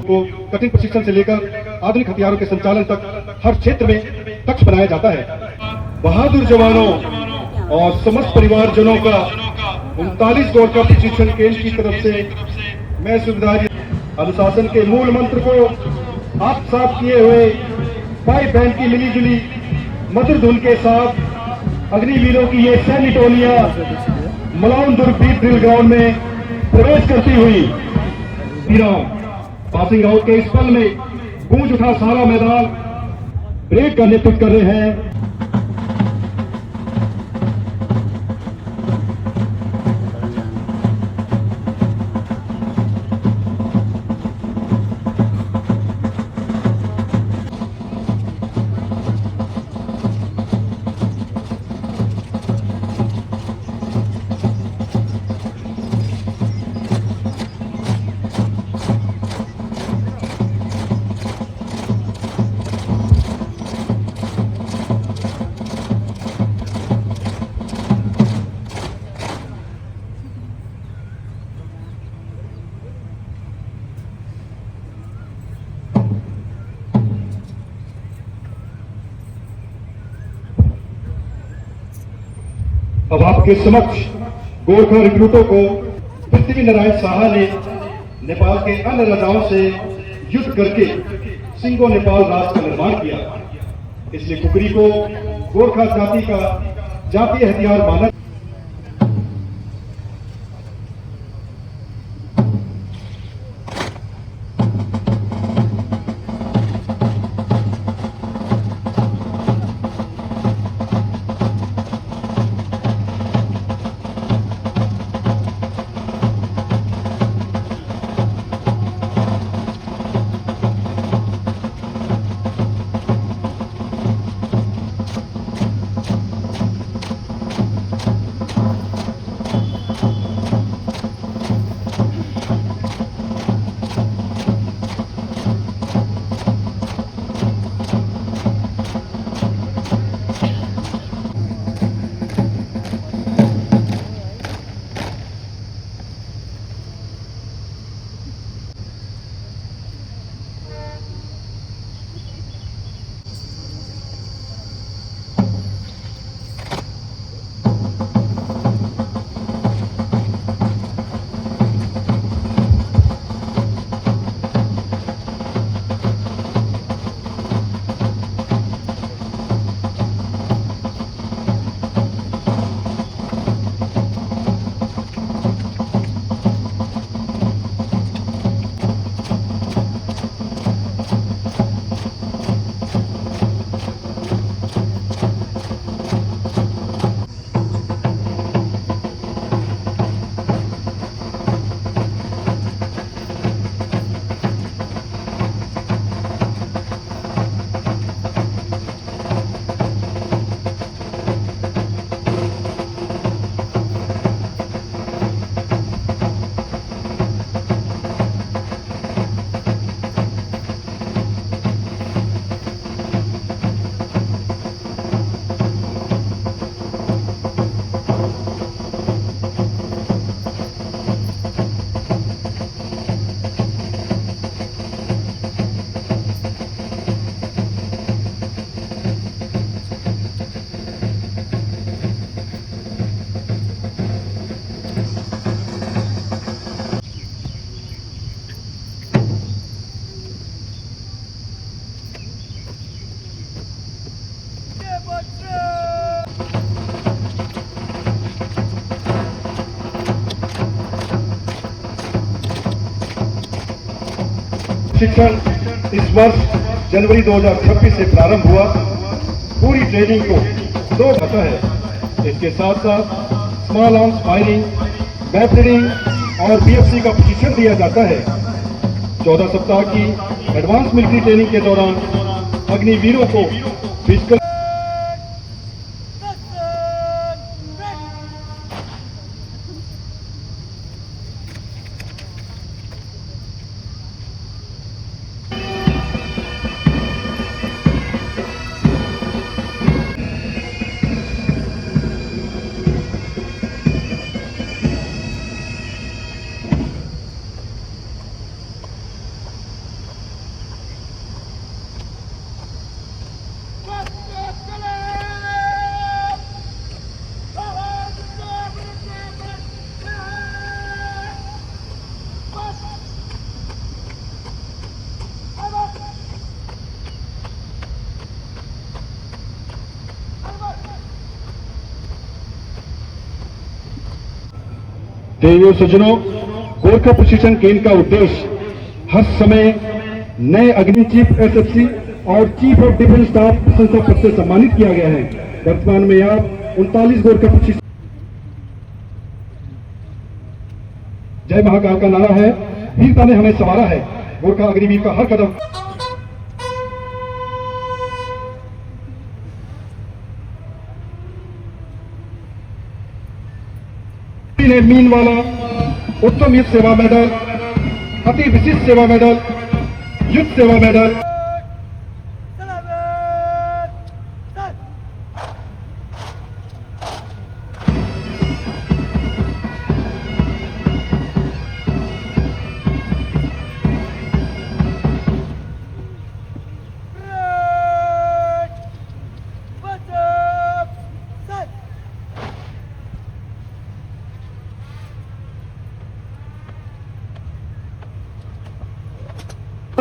को कठिन प्रशिक्षण से लेकर आधुनिक हथियारों के संचालन तक हर क्षेत्र में दक्ष बनाया जाता है। बहादुर जवानों और समस्त परिवारजनों का 39 दौर का प्रशिक्षण केंद्र की तरफ से मैं सुविधारी अनुशासन के मूल मंत्र को आत्मसात किए हुए भाई बहन की मिलीजुली मधुर धुन के साथ अग्निवीरों की ये सैन्य टोलियां मलाउन दुर्ग ड्रिल ग्राउंड में प्रवेश करती हुई पासिंग आउट के इस पल में गूंज उठा सारा मैदान ब्रेक का नेतृत्व कर रहे हैं। अब आपके समक्ष गोरखा रिक्रूटों को पृथ्वी नारायण साहा ने नेपाल के अन्य राजाओं से युद्ध करके सिंगो नेपाल राष्ट्र का निर्माण किया, इसलिए कुकरी को गोरखा जाति का जातीय हथियार माना। शिक्षण इस वर्ष जनवरी 2026 से प्रारंभ हुआ। पूरी ट्रेनिंग को 2 घंटा है। इसके साथ साथ स्मॉल आर्म्स फायरिंग, वेपनिंग और बीएफसी का प्रशिक्षण दिया जाता है। 14 सप्ताह की एडवांस मिलिट्री ट्रेनिंग के दौरान अग्निवीरों को फिजिकल देवियों सज्जनों, गोरखा प्रशिक्षण केंद्र का उद्देश्य हर समय नए अग्नि चीफ एसएफसी और चीफ ऑफ डिफेंस स्टाफ प्रशंसा पद से सम्मानित किया गया है। वर्तमान में आप 39 गोरखा प्रशिक्षण जय महाकाल का नारा है। वीरता ने हमें संवारा है, गोरखा अग्निवीर का हर कदम ने मीन वाला उत्तम युद्ध सेवा मेडल, अति विशिष्ट सेवा मेडल, युद्ध सेवा मेडल,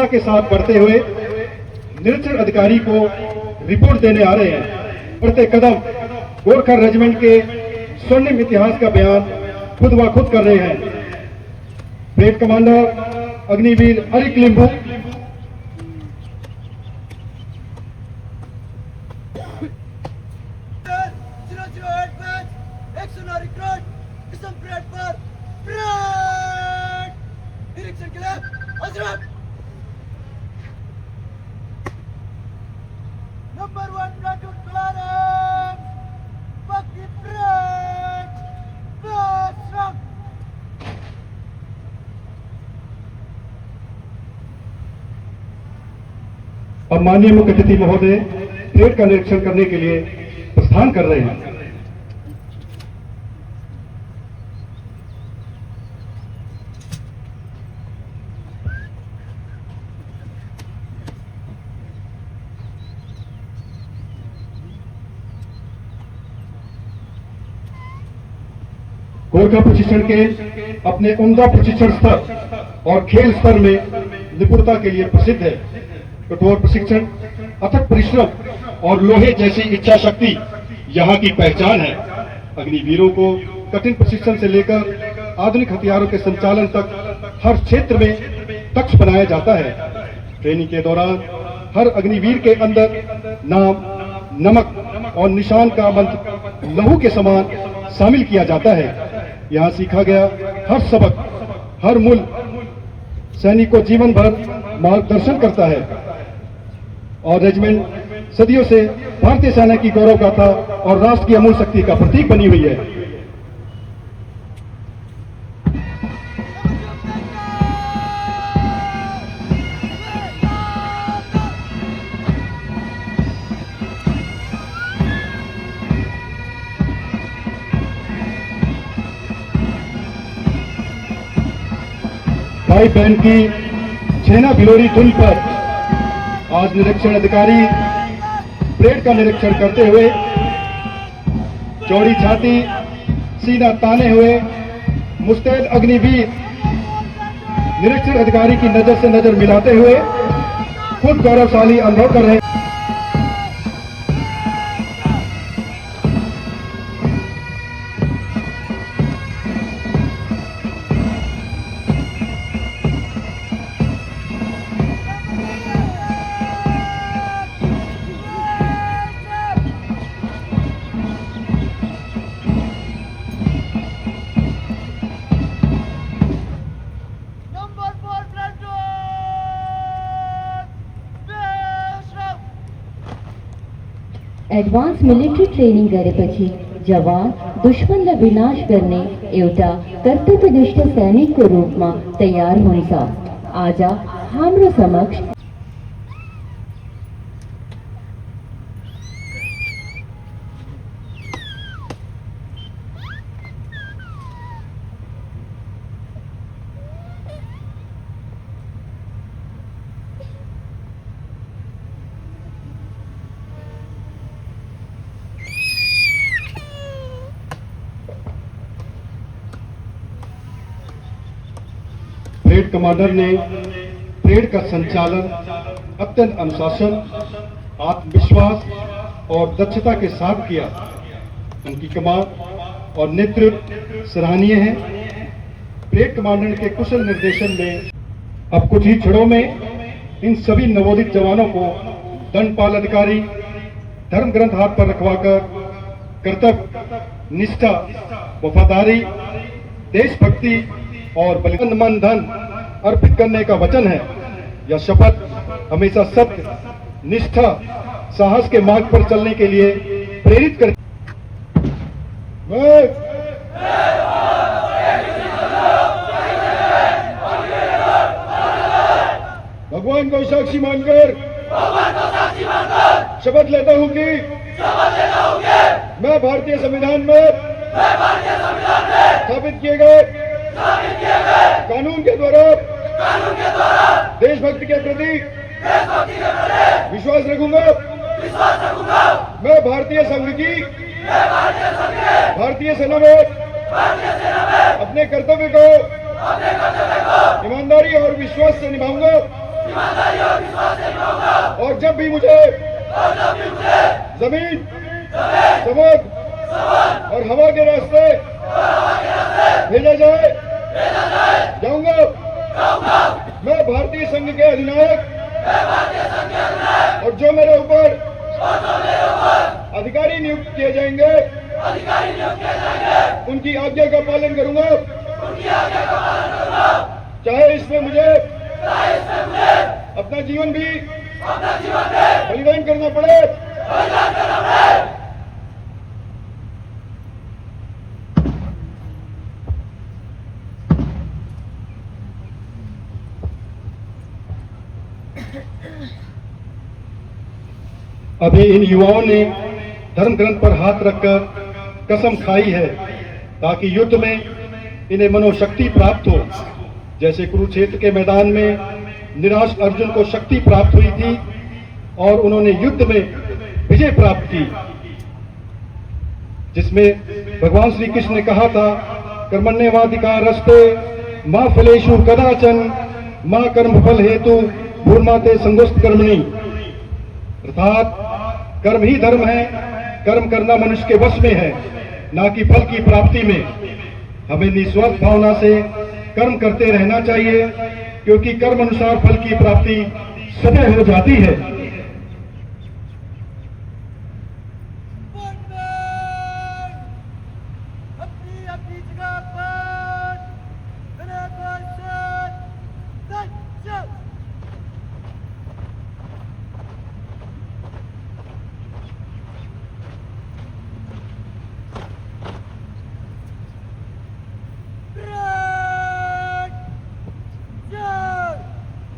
के साथ बढ़ते हुए निरीक्षण अधिकारी को रिपोर्ट देने आ रहे हैं। बढ़ते कदम गोरखा रेजिमेंट के स्वर्णिम इतिहास का बयान खुद व खुद कर रहे हैं। ब्रिगेड कमांडर अग्निवीर अरिक लिंबू, Number 1 platoon clearance! Bucky Branch! First round! अब माननीय मुख्य अतिथि महोदय परेड का निरीक्षण करने के लिए प्रस्थान कर रहे हैं। गोरखा प्रशिक्षण के अपने उम्दा प्रशिक्षण स्तर और खेल स्तर में निपुणता के लिए प्रसिद्ध है। कठोर प्रशिक्षण, अथक परिश्रम और लोहे जैसी इच्छा शक्ति यहाँ की पहचान है। अग्निवीरों को कठिन प्रशिक्षण से लेकर आधुनिक हथियारों के संचालन तक हर क्षेत्र में दक्ष बनाया जाता है। ट्रेनिंग के दौरान हर अग्निवीर के अंदर नाम, नमक और निशान का मंत्र लहू के समान शामिल किया जाता है। यहाँ सीखा गया हर सबक, हर मूल सैनिक को जीवन भर मार्गदर्शन करता है और रेजिमेंट सदियों से भारतीय सेना की गौरव गाथा और राष्ट्र की अमूल शक्ति का प्रतीक बनी हुई है। भाई बहन की छेना भिलोरी धुन पर आज निरीक्षण अधिकारी परेड का निरीक्षण करते हुए चौड़ी छाती, सीना ताने हुए मुस्तैद अग्निवीर निरीक्षण अधिकारी की नजर से नजर मिलाते हुए खुद गौरवशाली अनुभव कर रहे हैं। एडवांस मिलिट्री ट्रेनिंग करे પછી જવાન દુશ્મનને વિનાશ કરને एउटा કર્તવ્યનિષ્ઠ સૈનિક के रूप में तैयार होने सा आजा हाम्रो समक्ष परेड कमांडर ने परेड का संचालन अत्यंत अनुशासन, आत्मविश्वास और दक्षता के साथ किया। उनकी कमान और नेतृत्व सराहनीय है। ब्रिगेड कमांडेंट के कुशल निर्देशन में अब कुछ ही क्षणों में इन सभी नवोदित जवानों को दंडपाल अधिकारी धर्म ग्रंथ हाथ पर रखवाकर कर्तव्य, निष्ठा, वफादारी, देशभक्ति और बलिदान, मन, धन अर्पित करने का वचन है। यह शपथ हमेशा सत्य, निष्ठा, साहस के मार्ग पर चलने के लिए प्रेरित कर। भगवान को साक्षी मानकर शपथ लेता हूं कि मैं भारतीय संविधान में स्थापित किए गए कानून के द्वारा देशभक्ति के प्रति विश्वास रखूंगा। मैं भारतीय संघ की भारतीय सेना में अपने कर्तव्य को ईमानदारी और विश्वास से निभाऊंगा। और जब भी मुझे जमीन, समुद्र और हवा के रास्ते भेजा जाऊंगा। मैं भारतीय संघ के अधिनायक और जो मेरे ऊपर अधिकारी नियुक्त किए जाएंगे उनकी आज्ञा का पालन करूंगा, चाहे इसमें मुझे अपना जीवन भी बलिदान करना पड़े। अभी इन युवाओं ने धर्म ग्रंथ पर हाथ रखकर कसम खाई है ताकि युद्ध में इन्हें मनोशक्ति प्राप्त हो, जैसे कुरुक्षेत्र के मैदान में निराश अर्जुन को शक्ति प्राप्त हुई थी और उन्होंने युद्ध में विजय प्राप्त की, जिसमें भगवान श्री कृष्ण ने कहा था, कर्मण्येवाधिकारस्ते मां फलेषु कदाचन मां कर्मफल हेतु भूर्माते संगोष्ठ कर्मणि। अर्थात कर्म ही धर्म है, कर्म करना मनुष्य के वश में है, ना कि फल की प्राप्ति में। हमें निस्वार्थ भावना से कर्म करते रहना चाहिए, क्योंकि कर्म अनुसार फल की प्राप्ति सदैव हो जाती है। अपनी अपनी जगह पर बराबर से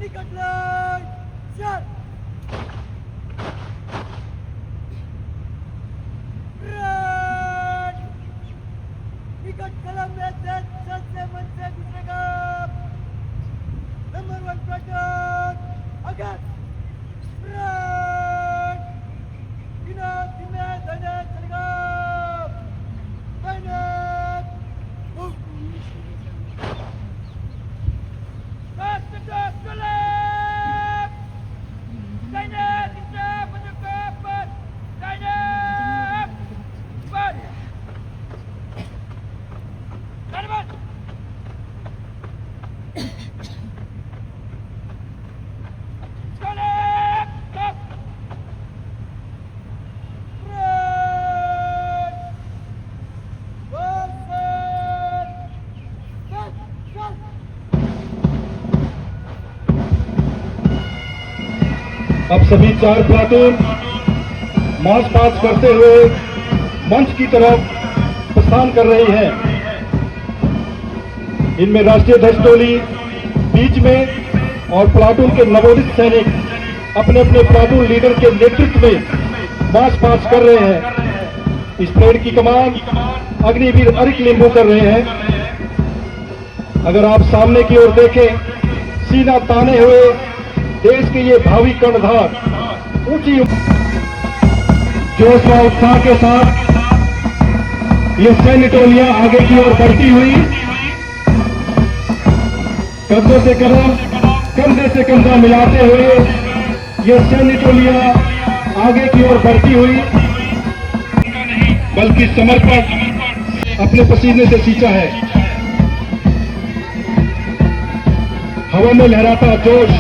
निकट लाई चल। निकट कलम में से मन से गुजरेगा। नंबर 1 प्लेटून अगर बिना धीमे धीमे चलेगा। अब सभी 4 प्लाटून मार्च पास करते हुए मंच की तरफ प्रस्थान कर रही है। इनमें राष्ट्रीय ध्वज टोली बीच में और प्लाटून के नवोदित सैनिक अपने अपने प्लाटून लीडर के नेतृत्व में मार्च पास कर रहे हैं। इस परेड की कमान अग्निवीर अरिक लिंबू कर रहे हैं। अगर आप सामने की ओर देखें, सीना ताने हुए देश के ये भावी कर्णधार ऊंची जोश व उत्साह के साथ ये सैन्य टोलियां आगे की ओर बढ़ती हुई, कंधे से कदम, कंधे से कंधा मिलाते हुए ये सैन्य टोलियां आगे की ओर बढ़ती हुई, बल्कि समर्पण अपने पसीने से सींचा है। हवा में लहराता जोश,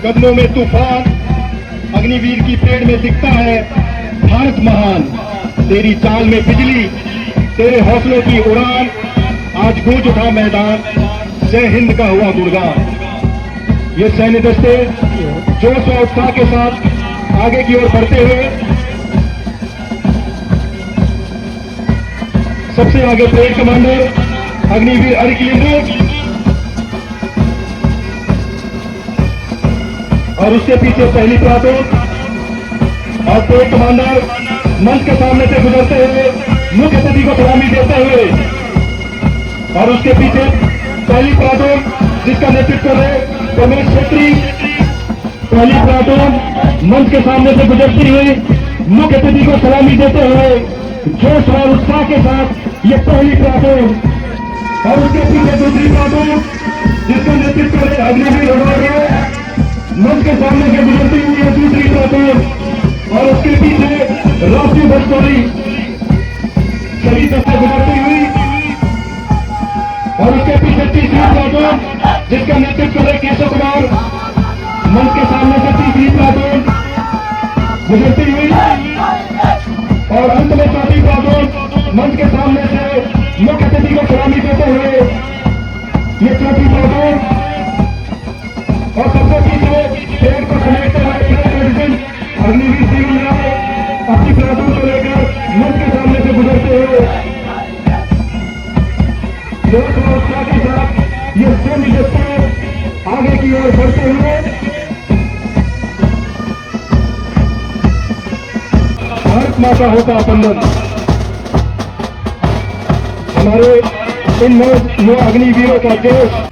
कदमों में तूफान, अग्निवीर की परेड में दिखता है भारत महान। तेरी चाल में बिजली, तेरे हौसलों की उड़ान, आज गूंज उठा मैदान, जय हिंद का हुआ गुणगान। ये सैन्य दस्ते जोश और उत्साह के साथ आगे की ओर बढ़ते हुए सबसे आगे परेड कमांडर अग्निवीर अरिकिलिंदु और उसके पीछे पहली प्लाटून और परेड कमांडर मंच के सामने से गुजरते हुए मुख्य अतिथि को सलामी देते हुए, और उसके पीछे पहली प्लाटून जिसका नेतृत्व कर रहे रमेश छेत्री। पहली प्लाटून मंच के सामने से गुजरती हुई मुख्य अतिथि को सलामी देते हुए जोश और उत्साह के साथ ये पहली प्लाटून, और उसके पीछे दूसरी प्लाटून जिसका नेतृत्व कर रहे अग्निवीर रनौरिया। मंच के सामने से गुजरती हुई है दूसरी प्लाटून, और उसके पीछे राष्ट्रीय ध्वज टोली सभी दस्ते गुजरती हुई, और उसके पीछे तीसरी प्लाटून जिसका नेतृत्व कर रहे केशव कुमार। मंच के सामने से तीसरी प्लाटून गुजरती हुई, और अंत में चौथी प्लाटून मंच के सामने से मुख्य अतिथि को सलामी देते हुए ये चौथी प्लाटून, और सबसे पीछे परेड को समेटते हुए अग्निवीर सिंह राय अपनी प्लाटून को लेकर मंच के सामने से गुजरते हुए जोश और उत्साह के साथ ये सैन्य दस्ते आगे की ओर बढ़ते हुए भारत माँ का होता वंदन। हमारे इन नौ अग्निवीरों का जोश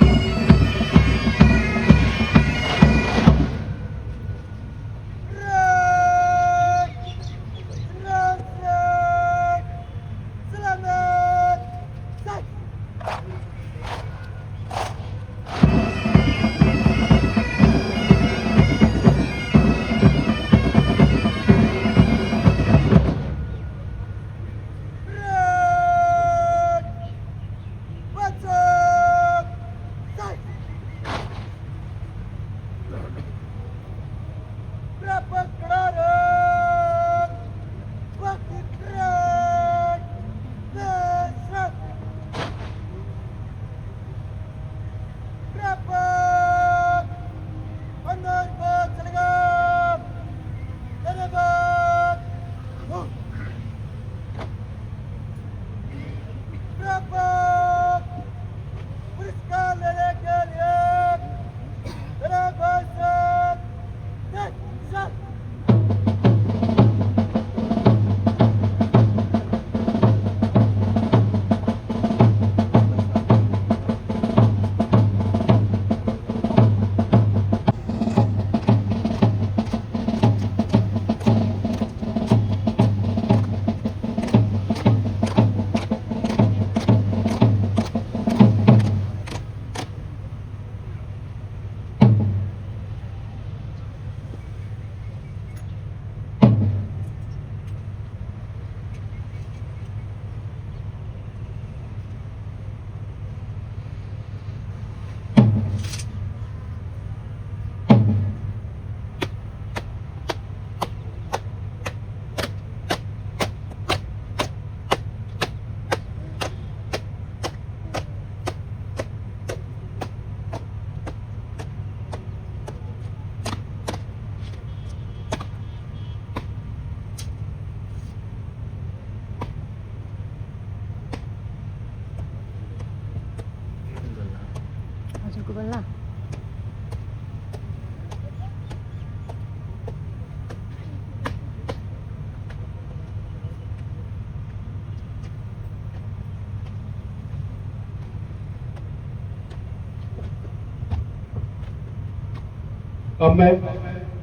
अब मैं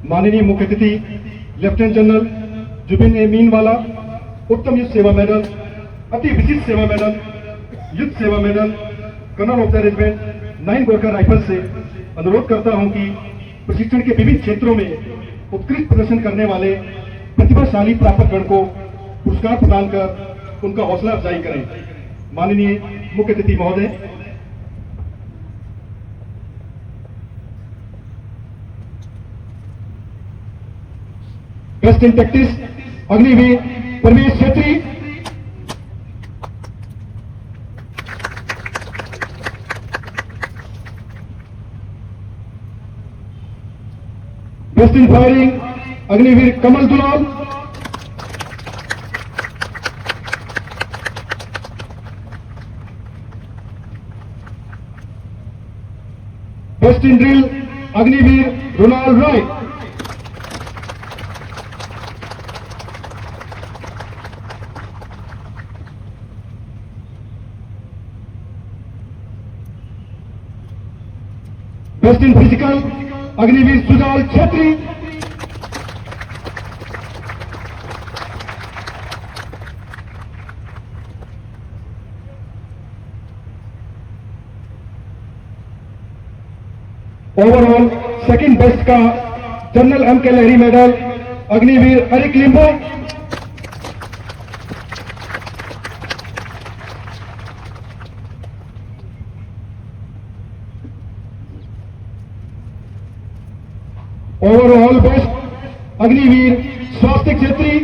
माननीय मुख्य अतिथि लेफ्टिनेंट जनरल जुबिन ए मीनवाला, उत्तम युद्ध सेवा मेडल, अति विशिष्ट सेवा medal, Yudh Seva medal, colonel of the regiment 9 Gorkha rifle से अनुरोध करता हूं कि प्रशिक्षण के विभिन्न क्षेत्रों में उत्कृष्ट प्रदर्शन करने वाले प्रतिभाशाली प्रापक गण को पुरस्कार प्रदान कर उनका हौसला अफजाई करें। माननीय मुख्य अतिथि महोदय। Best in practice Agniveer Paramesh Chhetri, best in firing Agniveer Kamal Dulal, best in drill Agniveer Ronald Roy, best in physical Agniveer Sujal Chhetri, overall second best का general M K Lahiri medal Agniveer Arik Limbu, overall best Agniveer Swastik Chhetri,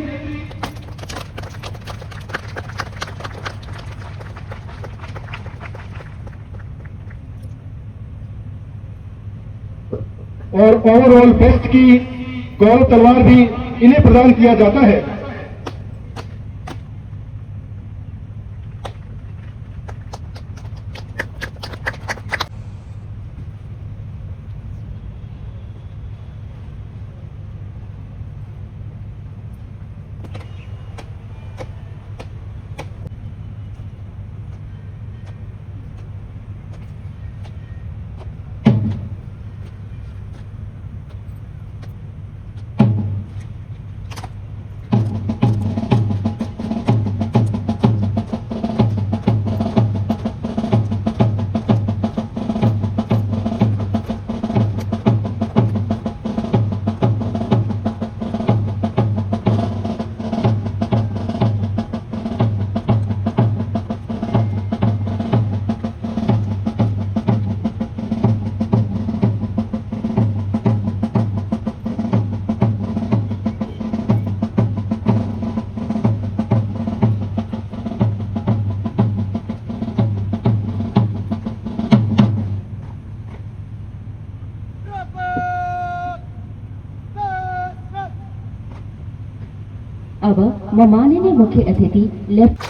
और ओवरऑल बेस्ट की गौरव तलवार भी इन्हें प्रदान किया जाता है। अब माननीय मुख्य अतिथि लेफ्ट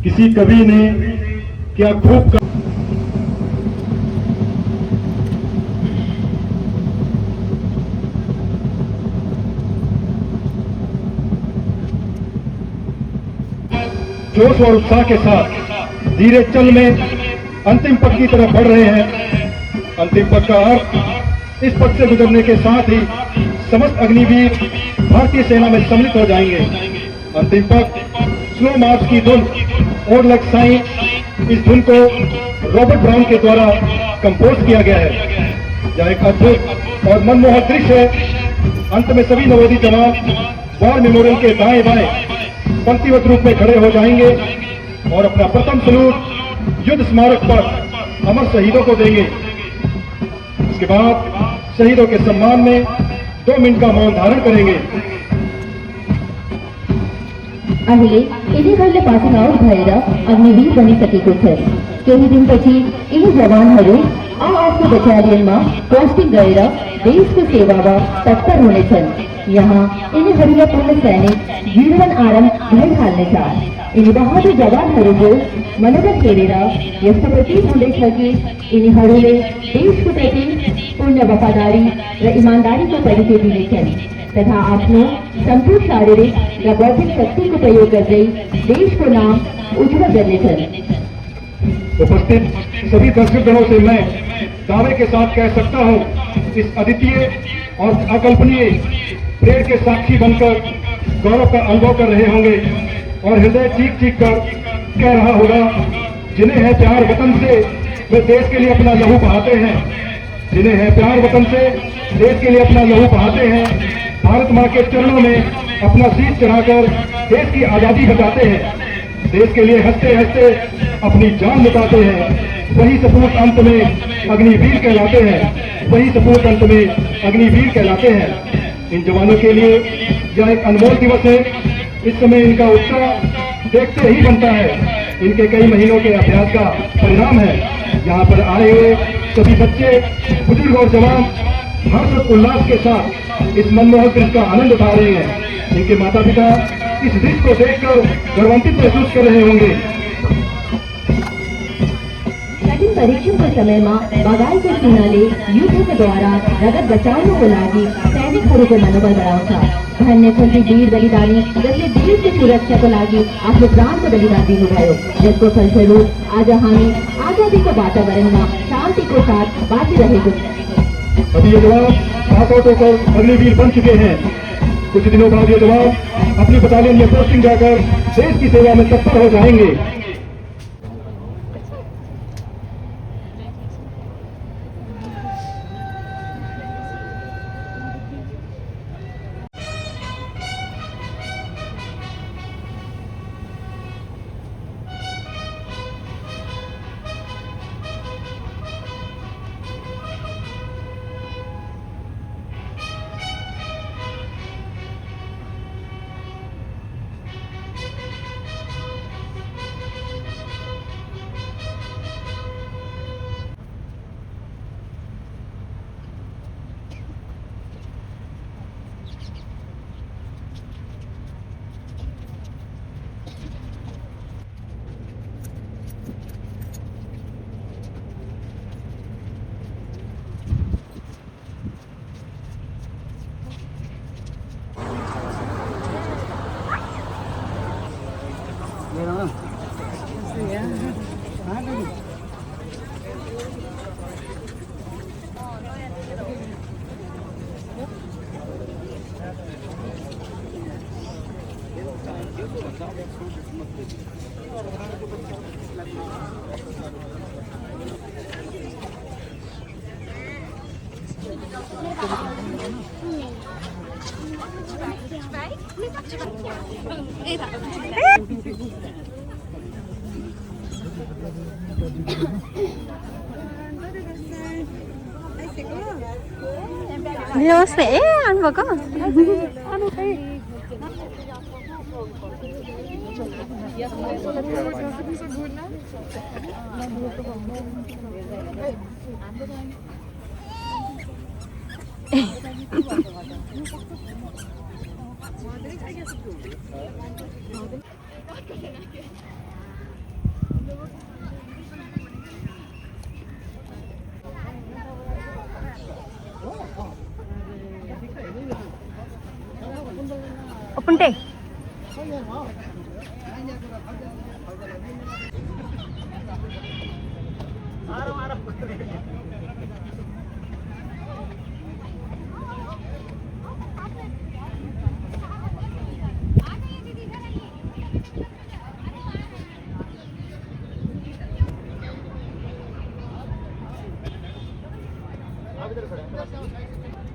किसी कवि ने क्या खूब जोश और उत्साह के साथ धीरे चल में अंतिम पथ की तरफ बढ़ रहे हैं। अंतिम पथ का अर्थ इस पथ से गुजरने के साथ ही समस्त अग्निवीर भारतीय सेना में सम्मिलित हो जाएंगे। अंतिम पथ स्लो मार्च की धुन और लाइक साइन, इस धुन को रॉबर्ट ब्राउन के द्वारा कंपोज किया गया है। यह एक अद्भुत और मनमोहक दृश्य है। अंत में सभी नवोदित जवान वॉर मेमोरियल के दाएं बाएं पंक्तिबद्ध रूप में खड़े हो जाएंगे और अपना प्रथम सलूट युद्ध स्मारक पर अमर शहीदों को देंगे। इसके बाद शहीदों के सम्मान में 2 मिनट का मौन धारण करेंगे। अहिले यिनीहरूले पासिङ आउट भएर अग्निवीर बनिसकेको छ। केही दिनपछि यी जवानहरू आफ्नो बटालियनमा पोस्टिङ गरेर देशको सेवामा तत्पर हुनेछन्। यहाँ यिनीहरूलाई पूर्ण सैनिक जीवन आरम्भ भइहाल्नेछ। यिनी बहादुर जवानहरूको मनोबल हेरेर यस्तो प्रतीत हुँदैछ कि यिनीहरूले देशको प्रति पूर्ण वफादारी र इमानदारीको परिचय दिनेछन् तथा आफ्नो सम्पूर्ण शारीरिक र बौद्धिक शक्ति को प्रयोग करते देश को नाम उज्जवल करनेछन्। उपस्थित सभी दर्शकगणों से मैं दावे के साथ कह सकता हूं, इस अद्वितीय और अकल्पनीय परेड के साक्षी बनकर गौरव का अनुभव कर रहे होंगे और हृदय चीख चीख कर कह रहा होगा, जिन्हें है प्यार वतन से वे देश के लिए अपना लहू बहाते हैं, जिन्हें है प्यार वतन से देश के लिए अपना लहू बहाते हैं, भारत माँ के चरणों में अपना शीश चढ़ाकर देश की आजादी बचाते हैं, देश के लिए हंसते हंसते अपनी जान लुटाते हैं, वही सपूत अंत में अग्निवीर कहलाते हैं, वही सपूत अंत में अग्निवीर कहलाते हैं। इन जवानों के लिए यह एक अनमोल दिवस है। इस समय इनका उत्साह देखते ही बनता है, इनके कई महीनों के अभ्यास का परिणाम है। यहाँ पर आए हुए सभी बच्चे, बुजुर्ग और जवान हर्ष उल्लास के साथ इस मनमोहक दृश्य का आनंद उठा रहे हैं। इनके माता पिता इस दृश्य को देखकर गर्वान्वित महसूस कर रहे होंगे। कठिन परीक्षण के समय में बगाई के किनारे युद्ध के द्वारा रगत बचाउनको लागि सैनिकहरूको मनोबल बढाउँछ। धन्य छन् ती वीर बलिदानी जसले देशको सुरक्षाको लागि आफ्नो प्राणको बलिदान दिनुभयो, जसको फलस्वरूप आज हामी आजादीको वातावरणमा शान्तिको साथ बाँचिरहेको छ। अभी ये जवान पास आउट होकर अग्निवीर बन चुके हैं। कुछ दिनों बाद ये जवान अपनी बटालियन में पोस्टिंग जाकर देश की सेवा में तत्पर हो जाएंगे। Namaste, ano ba ka? Punte. आप इधर खड़े हैं।